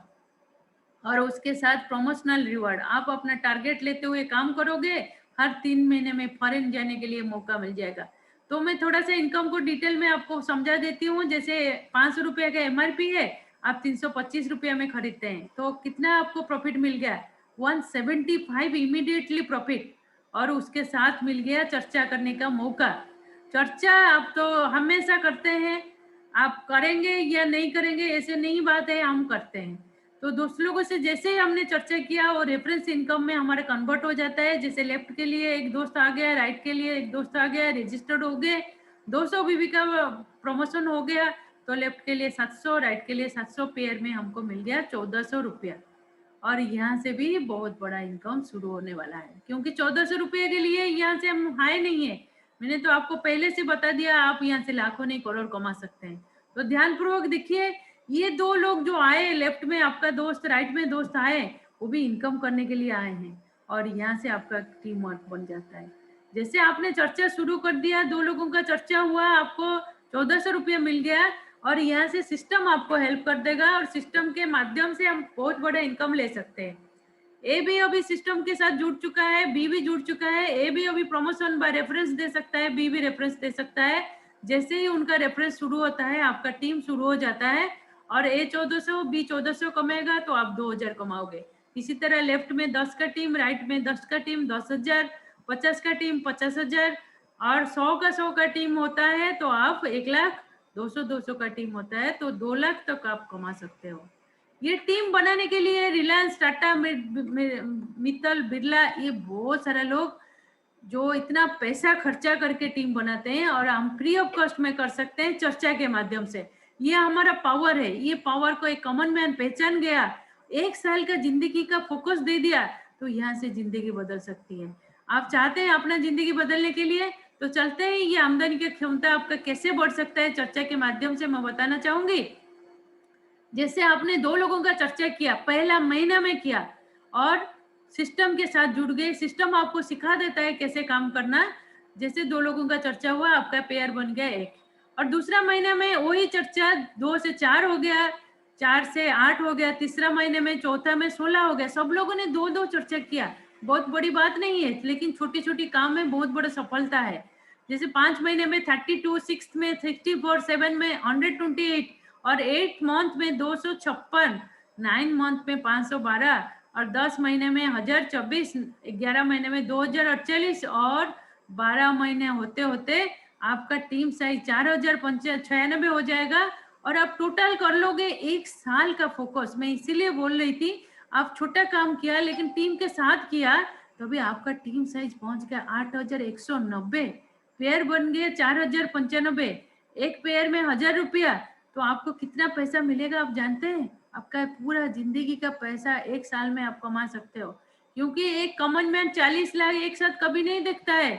S1: और उसके साथ प्रमोशनल रिवार्ड। आप अपना टारगेट लेते हुए काम करोगे, हर 3 महीने में फॉरेन जाने के लिए मौका मिल जाएगा। तो मैं थोड़ा सा इनकम को डिटेल में आपको समझा देती हूँ। जैसे 500 रुपये का MRP है, आप 325 रुपये में खरीदते हैं, तो कितना आपको प्रॉफिट मिल गया? 175 इमीडिएटली प्रॉफिट, और उसके साथ मिल गया चर्चा करने का मौका। चर्चा आप तो हमेशा करते हैं, आप करेंगे या नहीं करेंगे ऐसे नहीं बात है, हम करते हैं। तो दोस्त लोगों से जैसे ही हमने चर्चा किया, और रेफरेंस इनकम में हमारा कन्वर्ट हो जाता है। जैसे लेफ्ट के लिए एक दोस्त आ गया, राइट के लिए एक दोस्त आ गया, रजिस्टर्ड हो गए, 200 बीबी का प्रमोशन हो गया, तो लेफ्ट के लिए 700, राइट के लिए 700, पेयर में हमको मिल गया 1400 रुपया। और यहाँ से भी बहुत बड़ा इनकम शुरू होने वाला है, क्योंकि 1400 रुपये के लिए यहाँ से हम हाई नहीं है। मैंने तो आपको पहले से बता दिया, आप यहाँ से लाखों नहीं करोड़ कमा सकते हैं। तो ध्यानपूर्वक देखिए, ये 2 लोग जो आए, लेफ्ट में आपका दोस्त, राइट में दोस्त आए, वो भी इनकम करने के लिए आए हैं, और यहाँ से आपका टीम वर्क बन जाता है। जैसे आपने चर्चा शुरू कर दिया, 2 लोगों का चर्चा हुआ, आपको 1400 रुपया मिल गया, और यहाँ से सिस्टम आपको हेल्प कर देगा, और सिस्टम के माध्यम से हम बहुत बड़ा इनकम ले सकते हैं। ए भी अभी सिस्टम के साथ जुड़ चुका है, बी भी जुड़ चुका है। ए भी अभी प्रमोशन बाय रेफरेंस दे सकता है, बी भी रेफरेंस दे सकता है। जैसे ही उनका रेफरेंस शुरू होता है, आपका टीम शुरू हो जाता है, और ए 1400, बी 1400 कमाएगा, तो आप 2000 कमाओगे। इसी तरह लेफ्ट में 10 का टीम, राइट में 10 का टीम 10,000, 50 का टीम 50,000 और 100 का 100 का टीम होता है तो आप 1 लाख, 200 का टीम होता है तो 2 लाख तक आप कमा सकते हो। ये टीम बनाने के लिए रिलायंस, टाटा, मित्तल, बिरला, ये बहुत सारे लोग जो इतना पैसा खर्चा करके टीम बनाते हैं और हम फ्री ऑफ कॉस्ट में कर सकते हैं चर्चा के माध्यम से। ये हमारा पावर है। ये पावर को एक कॉमन मैन पहचान गया, 1 साल का जिंदगी का फोकस दे दिया तो यहाँ से जिंदगी बदल सकती है। आप चाहते हैं अपना जिंदगी बदलने के लिए तो चलते हैं, ये आमदनी की क्षमता आपका कैसे बढ़ सकता है चर्चा के माध्यम से मैं बताना चाहूंगी। जैसे आपने 2 लोगों का चर्चा किया, पहला महीना में किया और सिस्टम के साथ जुड़ गए, सिस्टम आपको सिखा देता है कैसे काम करना। जैसे 2 लोगों का चर्चा हुआ, आपका पेयर बन गया 1, और दूसरा महीने में वही चर्चा 2 से 4 हो गया, 4 से 8 हो गया, तीसरा महीने में, चौथा में 16 हो गया। सब लोगों ने 2-2 चर्चा किया, बहुत बड़ी बात नहीं है, लेकिन छोटी छोटी काम में बहुत बड़ा सफलता है। जैसे 5 महीने में 32, 6 में 64, 7 में 128 और 8 मंथ में 256, 9 मंथ में 512 और 10 महीने में 1024, 11 महीने में 2048 और 12 महीने होते होते आपका टीम साइज 4096 हो जाएगा और आप टोटल कर लोगे 1 साल का फोकस। मैं इसीलिए बोल रही थी, आप छोटा काम किया लेकिन टीम के साथ किया तभी आपका टीम साइज पहुंच गया 8190, पेयर बन गए 4095, एक पेयर में 1000 रुपया, तो आपको कितना पैसा मिलेगा आप जानते हैं? आपका पूरा जिंदगी का पैसा 1 साल में आप कमा सकते हो, क्योंकि एक कॉमन मैन 40 लाख एक साथ कभी नहीं देखता है,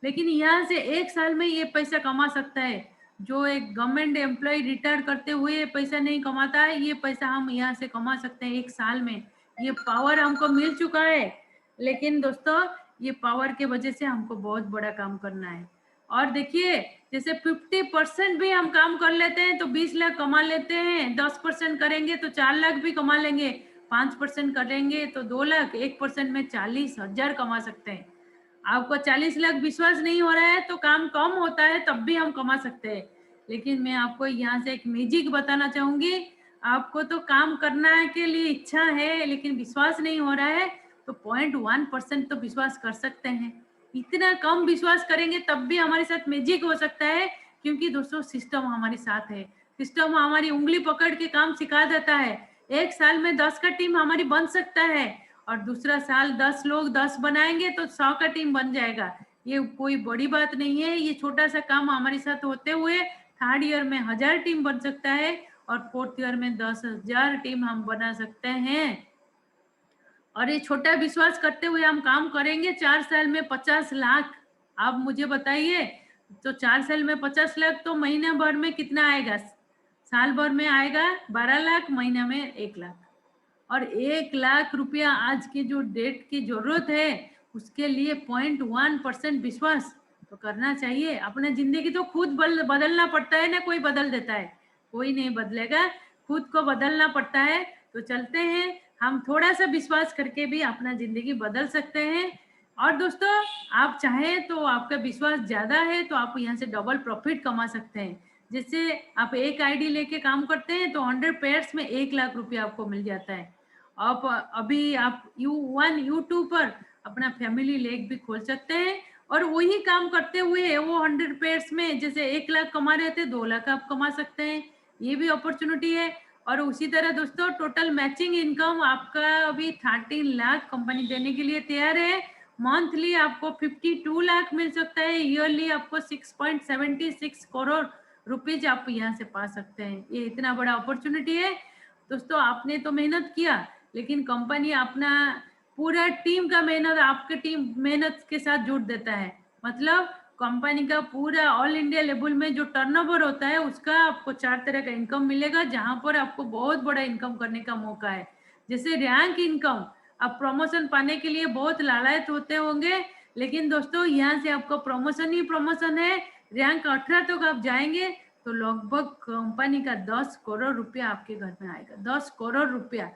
S1: लेकिन यहाँ से 1 साल में ये पैसा कमा सकता है। जो एक गवर्नमेंट एम्प्लॉय रिटायर करते हुए पैसा नहीं कमाता है, ये पैसा हम यहाँ से कमा सकते हैं 1 साल में। ये पावर हमको मिल चुका है, लेकिन दोस्तों ये पावर के वजह से हमको बहुत बड़ा काम करना है। और देखिए, जैसे 50% भी हम काम कर लेते हैं तो 20 लाख कमा लेते हैं, 10% करेंगे तो 4 लाख भी कमा लेंगे, 5% करेंगे तो 2 लाख, 1% में 40,000 कमा सकते हैं। आपको 40 लाख विश्वास नहीं हो रहा है तो काम कम होता है तब भी हम कमा सकते हैं। लेकिन मैं आपको यहाँ से एक मैजिक बताना चाहूंगी, आपको तो काम करना के लिए इच्छा है लेकिन विश्वास नहीं हो रहा है तो 0.1% तो विश्वास कर सकते हैं। इतना कम विश्वास करेंगे तब भी हमारे साथ मैजिक हो सकता है, क्योंकि दोस्तों सिस्टम हमारे साथ है। सिस्टम हमारी उंगली पकड़ के काम सिखा देता है। 1 साल में 10 का टीम हमारी बन सकता है और दूसरा साल 10 लोग 10 बनाएंगे तो 100 का टीम बन जाएगा। ये कोई बड़ी बात नहीं है। ये छोटा सा काम हमारे साथ होते हुए 3rd ईयर में 1000 टीम बन सकता है और 4th ईयर में 10,000 टीम हम बना सकते हैं। और ये छोटा विश्वास करते हुए हम काम करेंगे 4 साल में 50 लाख। आप मुझे बताइए, तो 4 साल में 50 लाख तो महीना भर में कितना आएगा? साल भर में आएगा 12 लाख, महीना में 1 लाख। और 1 लाख रुपया आज के जो डेट की जरूरत है उसके लिए 0.1% विश्वास तो करना चाहिए। अपना जिंदगी तो खुद बदलना पड़ता है ना, कोई बदल देता है? कोई नहीं बदलेगा, खुद को बदलना पड़ता है। तो चलते हैं, हम थोड़ा सा विश्वास करके भी अपना जिंदगी बदल सकते हैं। और दोस्तों, आप चाहें तो आपका विश्वास ज्यादा है तो आप यहाँ से डबल प्रॉफिट कमा सकते हैं। जैसे आप एक आईडी लेके काम करते हैं तो 100 पेयर्स में 1 लाख रुपया आपको मिल जाता है। आप अभी आप U1 U2 पर अपना फैमिली लेक भी खोल सकते हैं और वही काम करते हुए वो 100 पेयर्स में जैसे 1 लाख कमा रहे थे 2 लाख आप कमा सकते हैं। ये भी अपॉर्चुनिटी है। और उसी तरह दोस्तों, टोटल मैचिंग इनकम आपका अभी 13 लाख कंपनी देने के लिए तैयार है। मंथली आपको 52 लाख मिल सकता है, ईयरली आपको 6.76 करोड़ रुपीज आप यहाँ से पा सकते हैं। ये इतना बड़ा अपॉर्चुनिटी है दोस्तों। आपने तो मेहनत किया, लेकिन कंपनी अपना पूरा टीम का मेहनत आपके टीम मेहनत के साथ जोड़ देता है। मतलब कंपनी का पूरा ऑल इंडिया लेवल में जो टर्नओवर होता है उसका आपको 4 तरह का इनकम मिलेगा, जहां पर आपको बहुत बड़ा इनकम करने का मौका है। जैसे रैंक इनकम, आप प्रमोशन पाने के लिए बहुत लालायत होते होंगे, लेकिन दोस्तों यहाँ से आपको प्रमोशन ही प्रमोशन है। रैंक 18 तक आप जाएंगे तो लगभग कंपनी का 10 करोड़ रुपया आपके घर में आएगा। 10 करोड़ रुपया।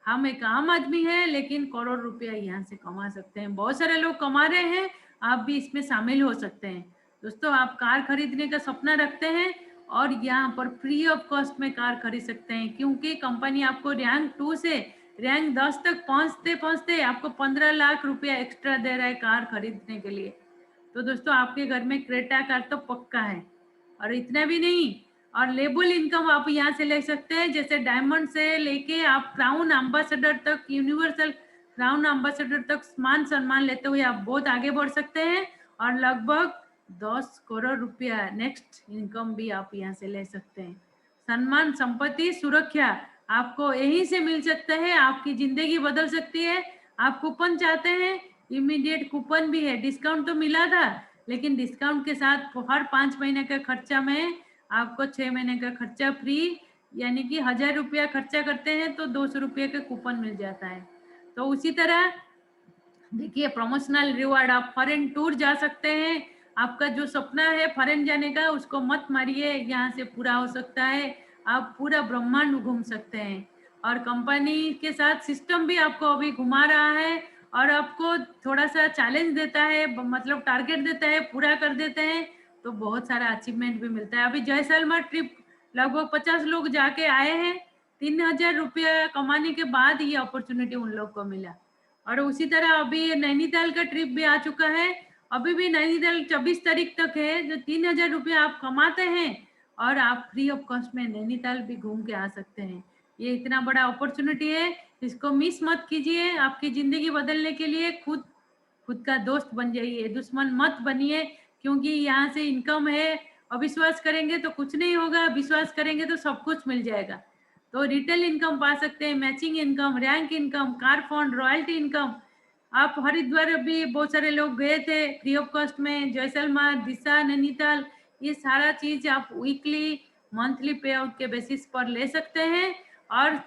S1: हम एक आम आदमी है लेकिन करोड़ रुपया यहाँ से कमा सकते हैं। बहुत सारे लोग कमा रहे हैं, आप भी इसमें शामिल हो सकते हैं। दोस्तों, आप कार खरीदने का सपना रखते हैं और यहाँ पर फ्री ऑफ कॉस्ट में कार खरीद सकते हैं, क्योंकि कंपनी आपको रैंक 2 से रैंक 10 तक पहुंचते पहुंचते आपको 15 लाख रुपया एक्स्ट्रा दे रहा है कार खरीदने के लिए। तो दोस्तों आपके घर में क्रेटा कार तो पक्का है। और इतना भी नहीं, और लेबल इनकम आप यहाँ से ले सकते हैं, जैसे डायमंड से लेके आप क्राउन एम्बेसडर तक, यूनिवर्सल क्राउन एम्बेसडर तक मान सम्मान लेते हुए आप बहुत आगे बढ़ सकते हैं। और लगभग 10 करोड़ रुपया नेक्स्ट इनकम भी आप यहाँ से ले सकते हैं। सम्मान, संपत्ति, सुरक्षा आपको यहीं से मिल सकता है, आपकी जिंदगी बदल सकती है। आप कूपन चाहते हैं, इमीडिएट कूपन भी है। डिस्काउंट तो मिला था, लेकिन डिस्काउंट के साथ हर 5 महीने का खर्चा में आपको 6 महीने का खर्चा फ्री, यानी कि 1000 रुपया खर्चा करते हैं तो 200 रुपये का कूपन मिल जाता है। तो उसी तरह देखिए प्रमोशनल रिवार्ड, आप फॉरेन टूर जा सकते हैं। आपका जो सपना है फॉरेन जाने का, उसको मत मारिए, यहाँ से पूरा हो सकता है। आप पूरा ब्रह्मांड घूम सकते हैं। और कंपनी के साथ सिस्टम भी आपको अभी घुमा रहा है और आपको थोड़ा सा चैलेंज देता है, मतलब टारगेट देता है, पूरा कर देते हैं तो बहुत सारा अचीवमेंट भी मिलता है। अभी जैसलमेर ट्रिप लगभग 50 लोग जाके आए हैं, 3000 रुपया कमाने के बाद ये अपॉर्चुनिटी उन लोग को मिला। और उसी तरह अभी नैनीताल का ट्रिप भी आ चुका है। अभी भी नैनीताल 24 तारीख तक है, जो 3000 रुपया आप कमाते हैं और आप फ्री ऑफ कॉस्ट में नैनीताल भी घूम के आ सकते हैं। ये इतना बड़ा अपॉर्चुनिटी है, इसको मिस मत कीजिए। आपकी जिंदगी बदलने के लिए खुद का दोस्त बन जाइए, दुश्मन मत बनिए, क्योंकि यहाँ से इनकम है। अविश्वास करेंगे तो कुछ नहीं होगा, विश्वास करेंगे तो सब कुछ मिल जाएगा। तो रिटेल इनकम पा सकते हैं, matching income, rank income, car fund, royalty income. आप हरिद्वार भी बहुत सारे लोग गए थे फ्री ऑफ कॉस्ट में, जैसलमेर, दिशा, नैनीताल, ये सारा चीज आप वीकली, मंथली पे आउट के बेसिस पर ले सकते हैं। और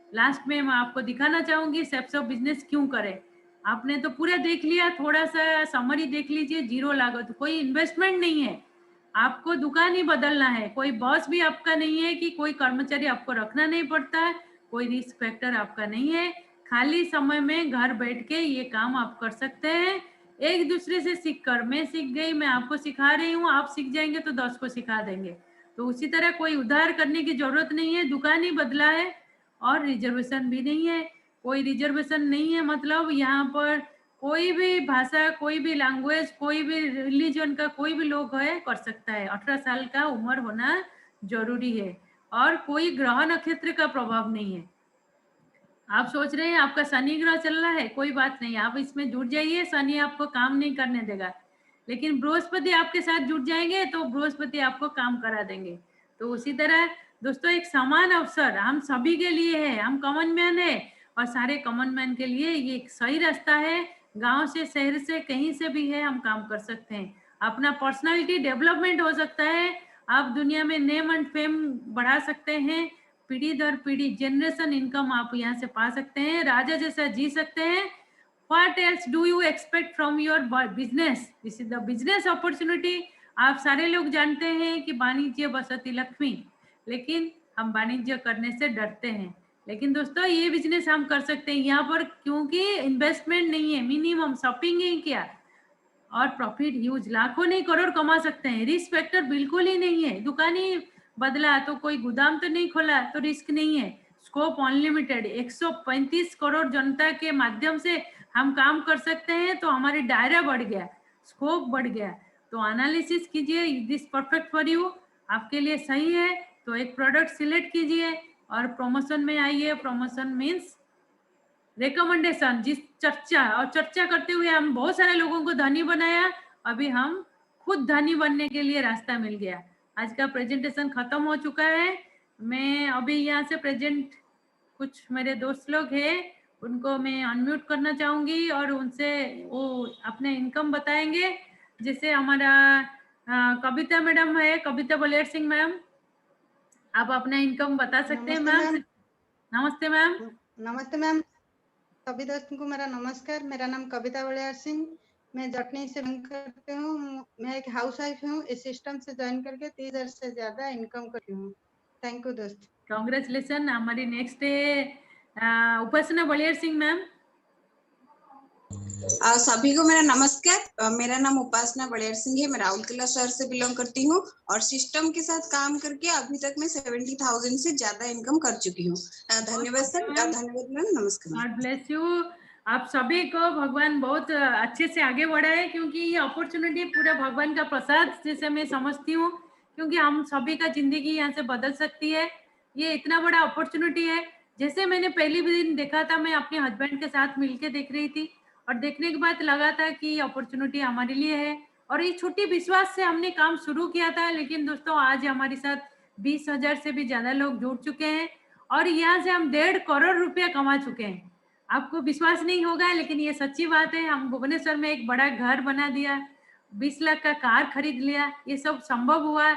S1: लास्ट में मैं आपको दिखाना चाहूंगी स्टेप्स ऑफ बिजनेस क्यों करें। आपने तो पूरा देख लिया, थोड़ा सा समरी देख लीजिए। जीरो लागत, कोई इन्वेस्टमेंट नहीं है, आपको दुकान ही बदलना है। कोई बॉस भी आपका नहीं है कि कोई कर्मचारी आपको रखना नहीं पड़ता है, कोई रिस्क फैक्टर आपका नहीं है। खाली समय में घर बैठ के ये काम आप कर सकते हैं, एक दूसरे से सीख कर। मैं सीख गई, मैं आपको सिखा रही हूँ, आप सीख जाएंगे तो 10 को सिखा देंगे। तो उसी तरह कोई उधार करने की जरूरत नहीं है, दुकान ही बदला है। और रिजर्वेशन भी नहीं है, कोई रिजर्वेशन नहीं है, मतलब यहाँ पर कोई भी भाषा, कोई भी लैंग्वेज, कोई भी रिलीजन का कोई भी लोग है कर सकता है। 18 साल का उम्र होना जरूरी है। और कोई ग्रह नक्षत्र का प्रभाव नहीं है। आप सोच रहे हैं आपका शनि ग्रह चल रहा है, कोई बात नहीं, आप इसमें जुट जाइए, शनि आपको काम नहीं करने देगा। लेकिन बृहस्पति आपके साथ जुट जाएंगे तो बृहस्पति आपको काम करा देंगे। तो उसी तरह दोस्तों एक समान अवसर हम सभी के लिए है, हम कॉमन मैन है और सारे कॉमन मैन के लिए ये एक सही रास्ता है। गांव से, शहर से, कहीं से भी है, हम काम कर सकते हैं। अपना पर्सनालिटी डेवलपमेंट हो सकता है, आप दुनिया में नेम एंड फेम बढ़ा सकते हैं। पीढ़ी दर पीढ़ी जनरेशन इनकम आप यहाँ से पा सकते हैं, राजा जैसा जी सकते हैं। What else do you expect from your business? This is the business opportunity. आप सारे लोग जानते हैं कि वाणिज्य बसती लक्ष्मी, लेकिन हम वाणिज्य करने से डरते हैं। लेकिन दोस्तों ये बिजनेस हम कर सकते हैं यहाँ पर, क्योंकि इन्वेस्टमेंट नहीं है, मिनिमम शॉपिंग ही किया और प्रॉफिट ह्यूज, लाखों नहीं करोड़ कमा सकते हैं। रिस्क फैक्टर बिल्कुल ही नहीं है, दुकान ही बदला तो कोई गोदाम तो नहीं खोला तो रिस्क नहीं है। स्कोप अनलिमिटेड, 135 करोड़ जनता के माध्यम से हम काम कर सकते हैं, तो हमारी दायरा बढ़ गया, स्कोप बढ़ गया। तो एनालिसिस कीजिए, दिस परफेक्ट फॉर यू, आपके लिए सही है तो एक प्रोडक्ट सिलेक्ट कीजिए और प्रमोशन में आइए। प्रमोशन मीन्स रिकमेंडेशन, जिस चर्चा, और चर्चा करते हुए हम बहुत सारे लोगों को धनी बनाया, अभी हम खुद धनी बनने के लिए रास्ता मिल गया। आज का प्रेजेंटेशन खत्म हो चुका है। मैं अभी यहाँ से प्रेजेंट, कुछ मेरे दोस्त लोग हैं उनको मैं अनम्यूट करना चाहूंगी और उनसे वो अपने इनकम बताएंगे। जैसे हमारा कविता मैडम है, कविता बलियार सिंह मैम, आप अपना इनकम बता सकते हैं मैम। नमस्ते मैम।
S2: नमस्ते मैम, सभी दोस्तों को मेरा नमस्कार। मेरा नाम कविता बलियार सिंह, मैं जटनी से बिलोंग करती हूँ। मैं एक हाउस वाइफ हूँ। इस सिस्टम से ज्वाइन करके 30,000 से ज्यादा इनकम करती हूँ। थैंक यू दोस्त।
S1: कांग्रेचुलेसन। हमारी नेक्स्ट है उपासना बलियार सिंह मैम।
S3: सभी को मेरा नमस्कार। मेरा नाम उपासना बड़ियार सिंह है। मैं राउरकेला शहर से बिलोंग करती हूँ और सिस्टम के साथ काम करके अभी तक मैं 70,000 से ज्यादा इनकम कर चुकी हूँ। धन्यवाद सर। धन्यवाद मैम। नमस्कार।
S1: God bless you. आप सभी को भगवान बहुत अच्छे से आगे बढ़ाए, क्योंकि ये अपॉर्चुनिटी पूरा भगवान का प्रसाद जैसे मैं समझती हूँ, क्योंकि हम सभी का जिंदगी यहाँ से बदल सकती है। ये इतना बड़ा अपॉर्चुनिटी है। जैसे मैंने पहली दिन देखा था, मैं अपने हस्बैंड के साथ मिलके देख रही थी और देखने के बाद लगा था कि ये अपॉर्चुनिटी हमारे लिए है। और ये छोटी विश्वास से हमने काम शुरू किया था, लेकिन दोस्तों आज हमारे साथ 20,000 से भी ज्यादा लोग जुड़ चुके हैं और यहाँ से हम 1.5 करोड़ रुपया कमा चुके हैं। आपको विश्वास नहीं होगा, लेकिन ये सच्ची बात है। हम भुवनेश्वर में एक बड़ा घर बना दिया, 20 लाख का कार खरीद लिया। ये सब संभव हुआ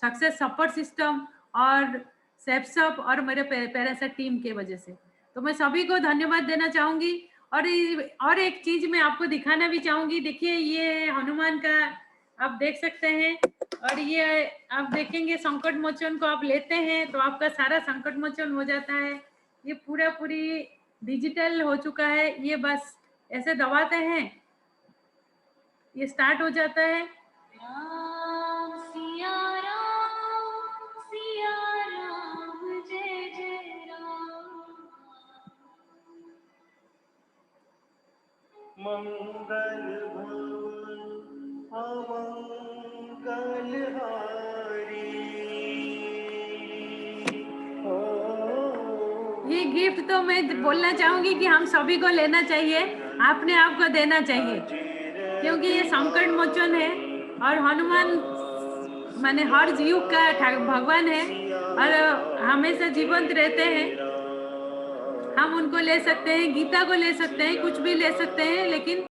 S1: सक्सेस सपोर्ट सिस्टम और सेप्सअप और मेरे पैरासेट टीम के वजह से। तो मैं सभी को धन्यवाद देना चाहूंगी। और एक चीज मैं आपको दिखाना भी चाहूंगी। देखिए, ये हनुमान का आप देख सकते हैं, और ये आप देखेंगे संकट मोचन को आप लेते हैं तो आपका सारा संकट मोचन हो जाता है। ये पूरी डिजिटल हो चुका है। ये बस ऐसे दबाते हैं, ये स्टार्ट हो जाता है। राम सिया राम जय जय राम।
S4: मंगल भवन अमंगल हारी।
S1: ये गिफ्ट तो मैं बोलना चाहूंगी कि हम सभी को लेना चाहिए, अपने आप को देना चाहिए, क्योंकि ये संकट मोचन है और हनुमान माने हर जीव का भगवान है और हमेशा जीवंत रहते हैं। हम उनको ले सकते हैं, गीता को ले सकते हैं, कुछ भी ले सकते हैं, लेकिन